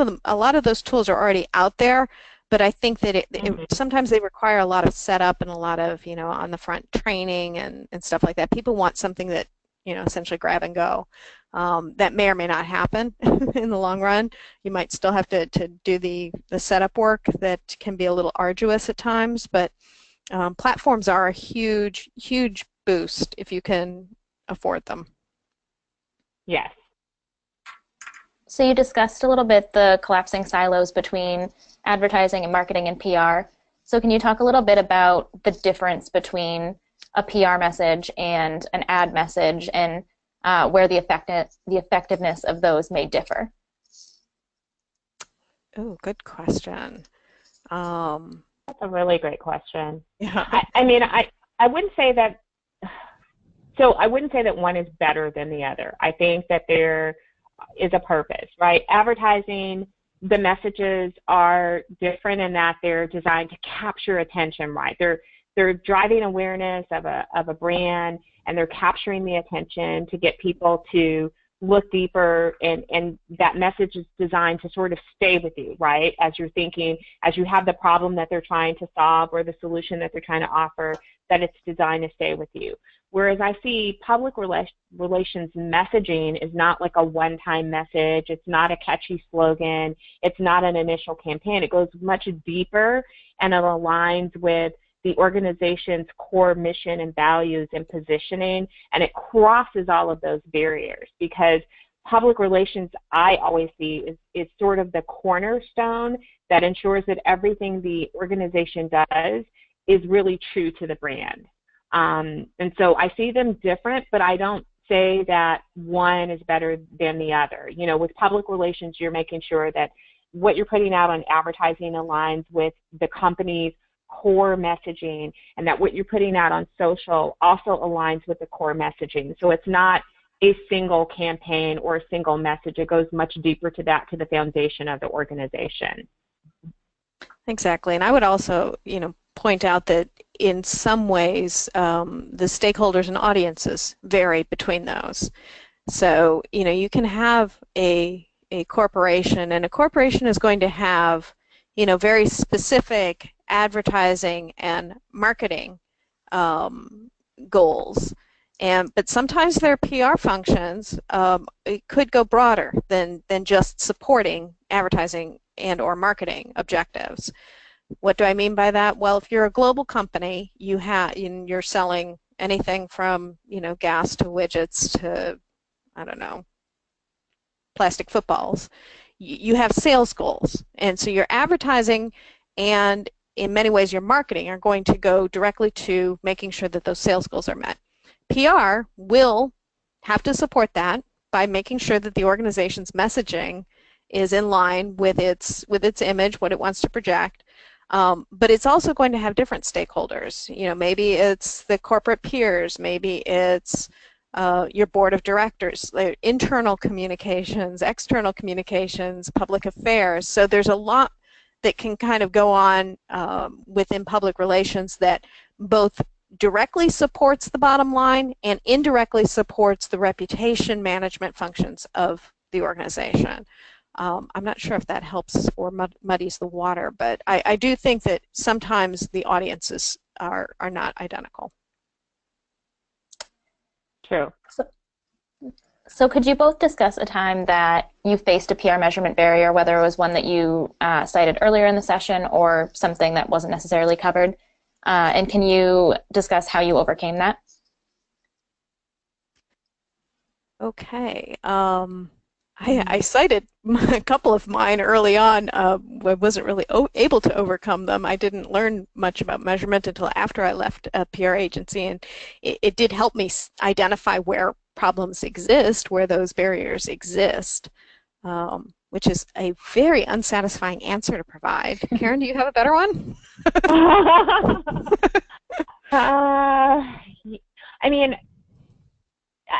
of those tools are already out there, but I think that sometimes they require a lot of setup and a lot of, you know, on the front training and stuff like that. People want something that, you know, essentially grab and go. That may or may not happen in the long run. You might still have to do the setup work that can be a little arduous at times, but platforms are a huge, huge boost if you can afford them. Yes. So you discussed a little bit the collapsing silos between advertising and marketing and PR. So can you talk a little bit about the difference between a PR message and an ad message, and where the effectiveness of those may differ? Oh, good question. That's a really great question. Yeah. I mean, I wouldn't say that. So I wouldn't say that one is better than the other. I think that there is a purpose, right? Advertising, the messages are different in that they're designed to capture attention, right? They're driving awareness of a brand, and they're capturing the attention to get people to look deeper, and that message is designed to sort of stay with you, right? As you're thinking, as you have the problem that they're trying to solve or the solution that they're trying to offer, that it's designed to stay with you. Whereas I see public relations messaging is not like a one-time message. It's not a catchy slogan. It's not an initial campaign. It goes much deeper, and it aligns with the organization's core mission and values and positioning, and it crosses all of those barriers, because public relations, I always see, is sort of the cornerstone that ensures that everything the organization does is really true to the brand. And so I see them different, but I don't say that one is better than the other. You know, with public relations, you're making sure that what you're putting out on advertising aligns with the company's core messaging, and that what you're putting out on social also aligns with the core messaging. So it's not a single campaign or a single message. It goes much deeper to that, to the foundation of the organization. Exactly, and I would also, point out that in some ways the stakeholders and audiences vary between those. So, you can have a corporation, and a corporation is going to have, very specific advertising and marketing goals. But sometimes their PR functions it could go broader than just supporting advertising and or marketing objectives. What do I mean by that? Well, if you're a global company, you're selling anything from gas to widgets to, I don't know, plastic footballs. You have sales goals, and so your advertising and in many ways your marketing are going to go directly to making sure that those sales goals are met. PR will have to support that by making sure that the organization's messaging is in line with its image, what it wants to project. But it's also going to have different stakeholders. Maybe it's the corporate peers, maybe it's your board of directors, internal communications, external communications, public affairs. So there's a lot that can kind of go on within public relations that both directly supports the bottom line and indirectly supports the reputation management functions of the organization. I'm not sure if that helps or muddies the water, but I do think that sometimes the audiences are not identical. True. So could you both discuss a time that you faced a PR measurement barrier, whether it was one that you cited earlier in the session or something that wasn't necessarily covered? And can you discuss how you overcame that? Okay. I cited a couple of mine early on. I wasn't really able to overcome them. I didn't learn much about measurement until after I left a PR agency, and it did help me identify where problems exist, where those barriers exist, which is a very unsatisfying answer to provide. Karen, do you have a better one? I mean,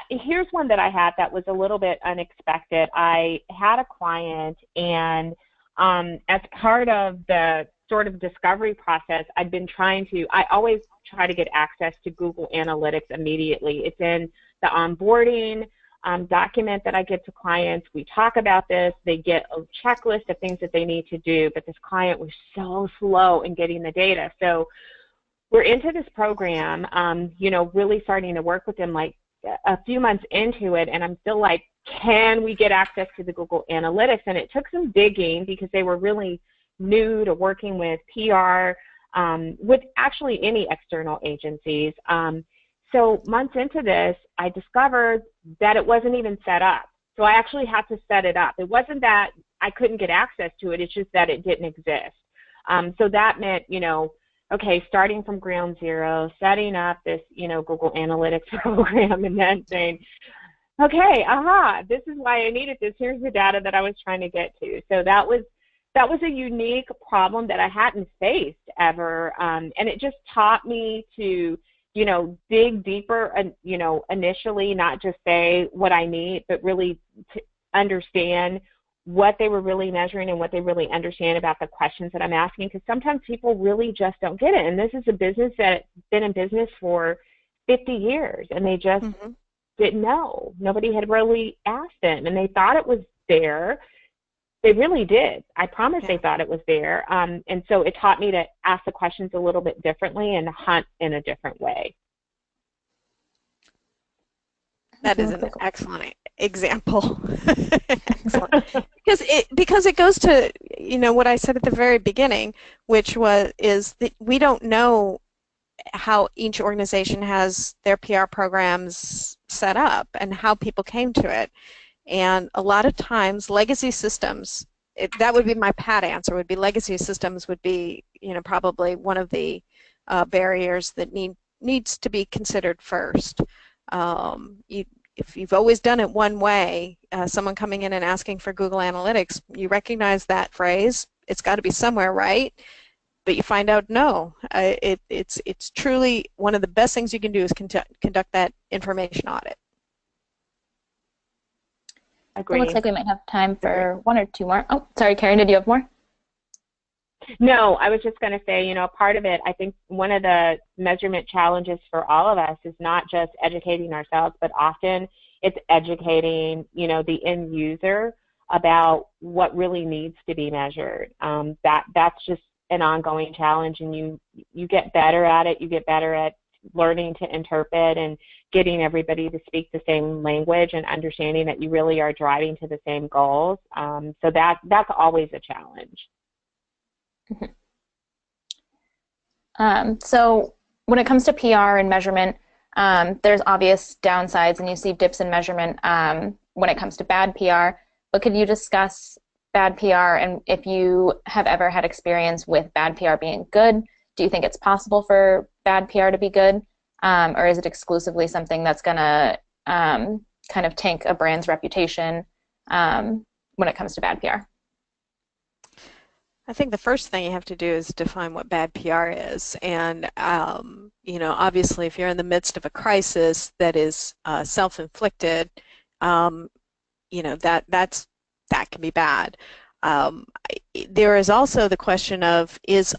here's one that I had that was a little bit unexpected. I had a client, and as part of the sort of discovery process, I always try to get access to Google Analytics immediately. It's in the onboarding document that I give to clients. We talk about this. They get a checklist of things that they need to do, but this client was so slow in getting the data. So we're into this program, really starting to work with them like a few months into it, and I'm still like, can we get access to the Google Analytics? And it took some digging because they were really new to working with PR, with actually any external agencies. So months into this, I discovered that it wasn't even set up. So I actually had to set it up. It wasn't that I couldn't get access to it, it's just that it didn't exist. So that meant, okay, starting from ground zero, setting up this, Google Analytics program, and then saying, okay, this is why I needed this. Here's the data that I was trying to get to. So that was a unique problem that I hadn't faced ever, and it just taught me to, dig deeper, and, initially not just say what I need, but really to understand what they were really measuring and what they really understand about the questions that I'm asking, because sometimes people really just don't get it. And this is a business that's been in business for 50 years, and they just didn't know. Nobody had really asked them, and they thought it was there. They really did. I promise they thought it was there. And so it taught me to ask the questions a little bit differently and hunt in a different way. That is an excellent example. Excellent. Because it goes to what I said at the very beginning, which is that we don't know how each organization has their PR programs set up and how people came to it. And a lot of times legacy systems, that would be my pat answer, would be legacy systems would be, you know, probably one of the barriers that needs to be considered first. If you've always done it one way, someone coming in and asking for Google Analytics, you recognize that phrase, it's got to be somewhere, right? But you find out no. It's truly one of the best things you can do is conduct that information audit. It looks like we might have time for one or two more. Oh, sorry, Karen, did you have more? No, I was just going to say, you know, part of it, I think one of the measurement challenges for all of us is not just educating ourselves, but often it's educating, you know, the end user about what really needs to be measured. That's just an ongoing challenge, and you get better at it. You get better at learning to interpret and getting everybody to speak the same language and understanding that you really are driving to the same goals. So that's always a challenge. So when it comes to PR and measurement, there's obvious downsides, and you see dips in measurement when it comes to bad PR. But could you discuss bad PR and if you have ever had experience with bad PR being good? Do you think it's possible for bad PR to be good? Or is it exclusively something that's going to kind of tank a brand's reputation when it comes to bad PR? I think the first thing you have to do is define what bad PR is. And, you know, obviously if you're in the midst of a crisis that is self-inflicted, you know, that can be bad. There is also the question of, is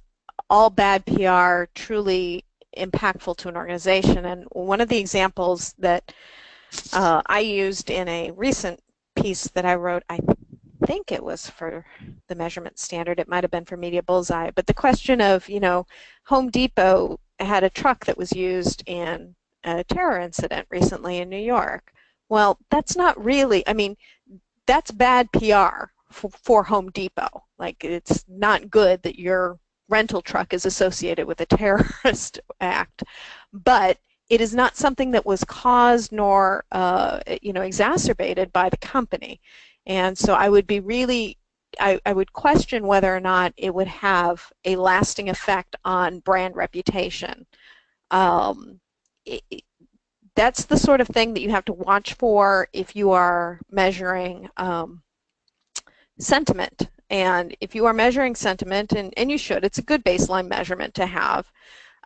all bad PR truly impactful to an organization? And one of the examples that I used in a recent piece that I wrote, I think it was for the measurement standard, it might have been for Media Bullseye, but the question of, you know, Home Depot had a truck that was used in a terror incident recently in New York. Well, that's not really, I mean, that's bad PR for Home Depot. Like, it's not good that your rental truck is associated with a terrorist act, but it is not something that was caused nor you know, exacerbated by the company. And so I would be really, I would question whether or not it would have a lasting effect on brand reputation. That's the sort of thing that you have to watch for if you are measuring sentiment. And if you are measuring sentiment, and you should, it's a good baseline measurement to have,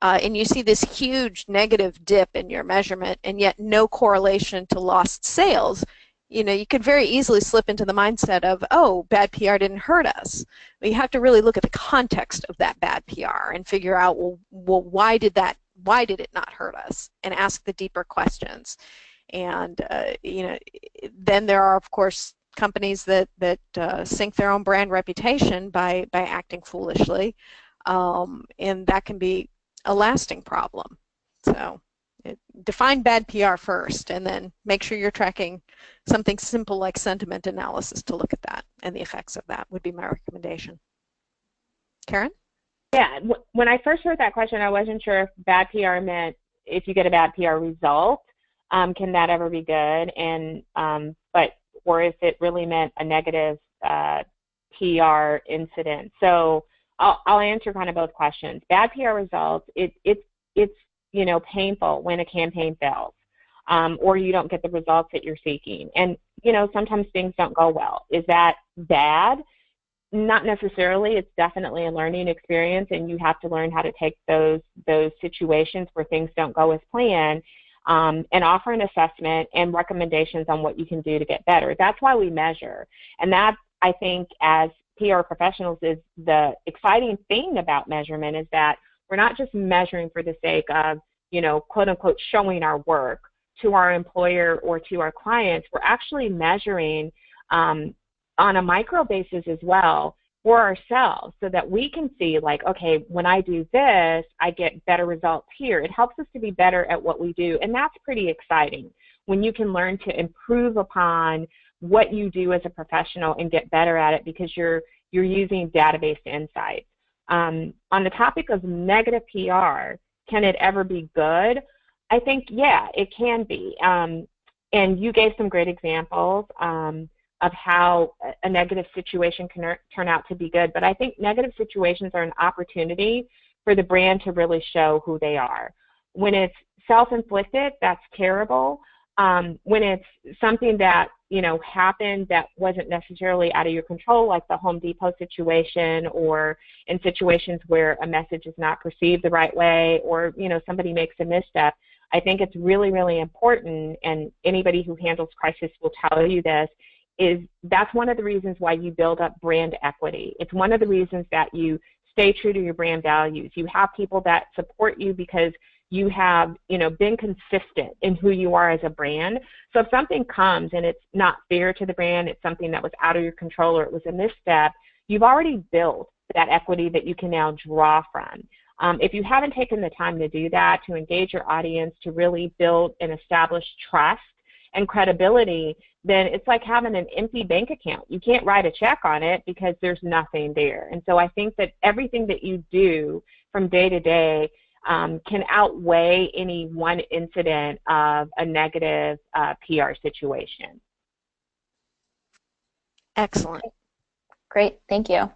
and you see this huge negative dip in your measurement and yet no correlation to lost sales, you know, you could very easily slip into the mindset of, oh, bad PR didn't hurt us. But you have to really look at the context of that bad PR and figure out, well, why did it not hurt us? And ask the deeper questions. And you know, then there are, of course, companies that sink their own brand reputation by acting foolishly, and that can be a lasting problem. So define bad PR first, and then make sure you're tracking something simple like sentiment analysis to look at that, and the effects of that would be my recommendation. Karen? Yeah, when I first heard that question, I wasn't sure if bad PR meant if you get a bad PR result, can that ever be good? And or if it really meant a negative PR incident. So I'll answer kind of both questions. Bad PR results, it's you know, painful when a campaign fails, or you don't get the results that you're seeking. And, you know, sometimes things don't go well. Is that bad? Not necessarily. It's definitely a learning experience, and you have to learn how to take those situations where things don't go as planned, and offer an assessment and recommendations on what you can do to get better. That's why we measure. And that, I think, as PR professionals, is the exciting thing about measurement, is that we're not just measuring for the sake of, you know, quote unquote, showing our work to our employer or to our clients. We're actually measuring on a micro basis as well for ourselves, so that we can see, like, okay, when I do this, I get better results here. It helps us to be better at what we do, and that's pretty exciting when you can learn to improve upon what you do as a professional and get better at it because you're using database insights. On the topic of negative PR, can it ever be good? I think, yeah, it can be. And you gave some great examples of how a negative situation can turn out to be good. But I think negative situations are an opportunity for the brand to really show who they are. When it's self-inflicted, that's terrible. When it's something that, happened that wasn't necessarily out of your control, like the Home Depot situation, or in situations where a message is not perceived the right way, or, somebody makes a misstep, I think it's really, really important, and anybody who handles crisis will tell you this, is that's one of the reasons why you build up brand equity. It's one of the reasons that you stay true to your brand values. You have people that support you because you have, been consistent in who you are as a brand. So if something comes and it's not fair to the brand, it's something that was out of your control, or it was a misstep, you've already built that equity that you can now draw from. If you haven't taken the time to do that, to engage your audience, to really build and establish trust and credibility, then it's like having an empty bank account. You can't write a check on it because there's nothing there. And so I think that everything that you do from day to day can outweigh any one incident of a negative PR situation. Excellent. Great, thank you.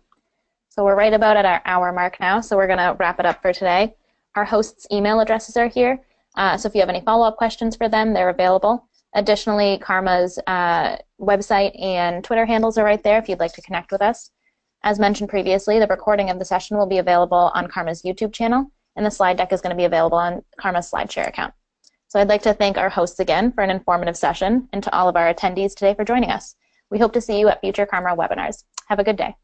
So we're right about at our hour mark now, so we're going to wrap it up for today. Our hosts' email addresses are here, so if you have any follow-up questions for them, they're available. Additionally, CARMA's website and Twitter handles are right there if you'd like to connect with us. As mentioned previously, the recording of the session will be available on CARMA's YouTube channel, and the slide deck is going to be available on CARMA's SlideShare account. So I'd like to thank our hosts again for an informative session, and to all of our attendees today for joining us. We hope to see you at future CARMA webinars. Have a good day.